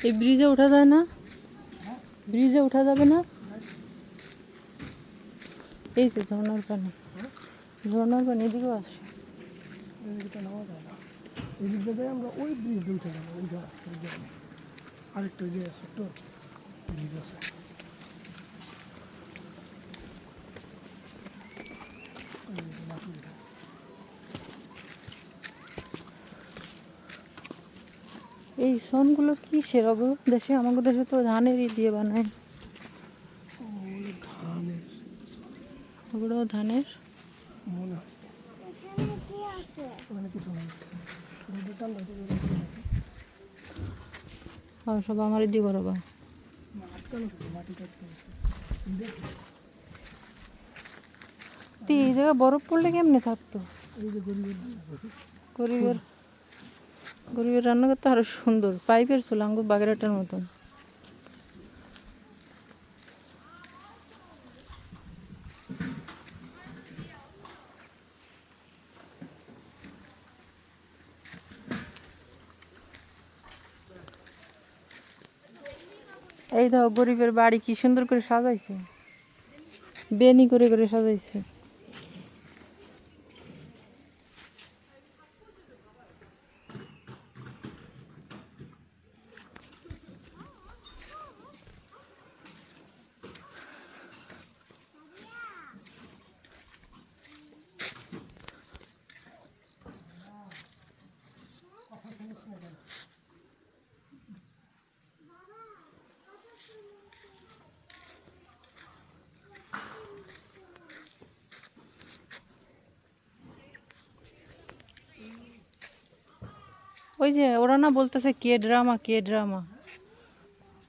এই ব্রিজে ওঠা যায় না? ব্রিজে ওঠা যাবে না? এই যে ঝর্ণার পানি, ঝর্ণার পানি এদিকেও আসে। আমরা ওই ব্রিজ উঠে যাবো, আরেকটা যে আছে তো ব্রিজ আছে। এই সনগুলো কি সেরকম দেশে, আমাদের দেশে তো ধানেরই দিয়ে বানায়। ধানের ওগুলোও ধানের মনে হয়, ওখানে কিছু নেই। সব আমারই দিয়ে করবা। আটকানো থাকে, মাটি কাটতে তো এই জায়গায় বরফ পড়লে কেমনে থাকতো? এই যে গরিবের গরিবের রান্না করতে আরো সুন্দর, পাইপের চুল আঙ্গু বাগেরহাটের মতন। এই দেখো গরিবের বাড়ি কি সুন্দর করে সাজাইছে, বেনি করে করে সাজাইছে। ওই যে ওরা না বলতেছে কে ড্রামা, কে ড্রামা,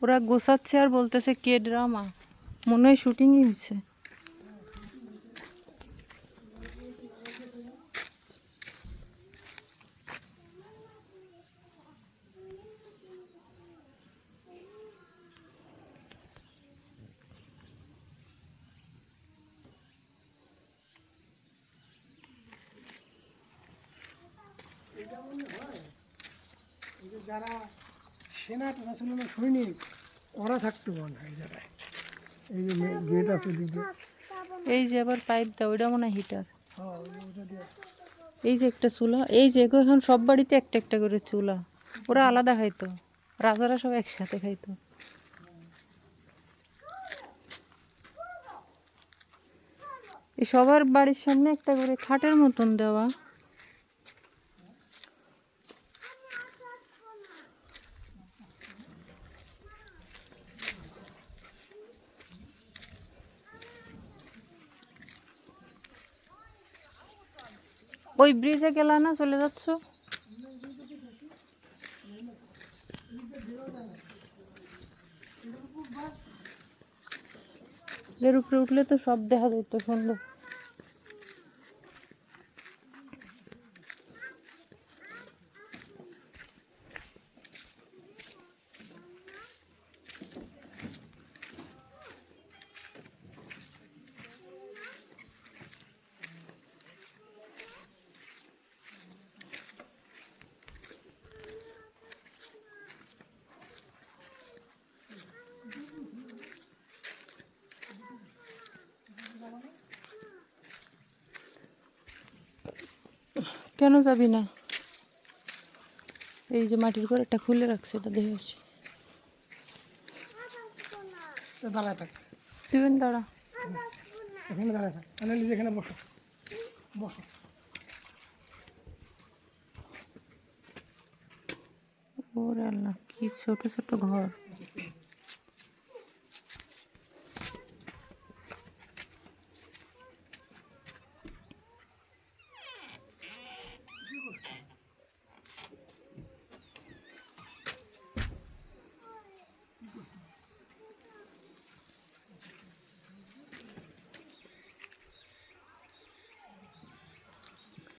ওরা গোছাচ্ছে আর বলতেছে কে ড্রামা, মনে হয় শুটিংই হচ্ছে। যারা সেনা টেনা সৈনিক ওরা থাকতো মনে হয় এই জায়গায়। এই যে গেট আছে দিকে, এই যে আবার পাইপ দাও, ওইটা মনে হয় হিটার। হ্যাঁ ওটা দিয়ে এই যে একটা চুলা, এই যে এখন সব বাড়িতে একটা একটা করে চুলা, ওরা আলাদা খাইতো, রাজারা সব একসাথে খাইতো। এই সবার বাড়ির সামনে একটা করে খাটের মতন দেওয়া। ওই ব্রিজে গেলা না, চলে যাচ্ছ? এর উপরে উঠলে তো সব দেখা যেত সুন্দর। কেন যাবি না? এই যে মাটির ঘর একটা খুলে রাখছে, এটা দেখে আসছি। দাঁড়ায় থাক, তুই দাঁড়া, এখানে দাঁড়ায় থাক, এখানে বসো বসো। ওরে আল্লাহ, কি ছোট ছোট ঘর।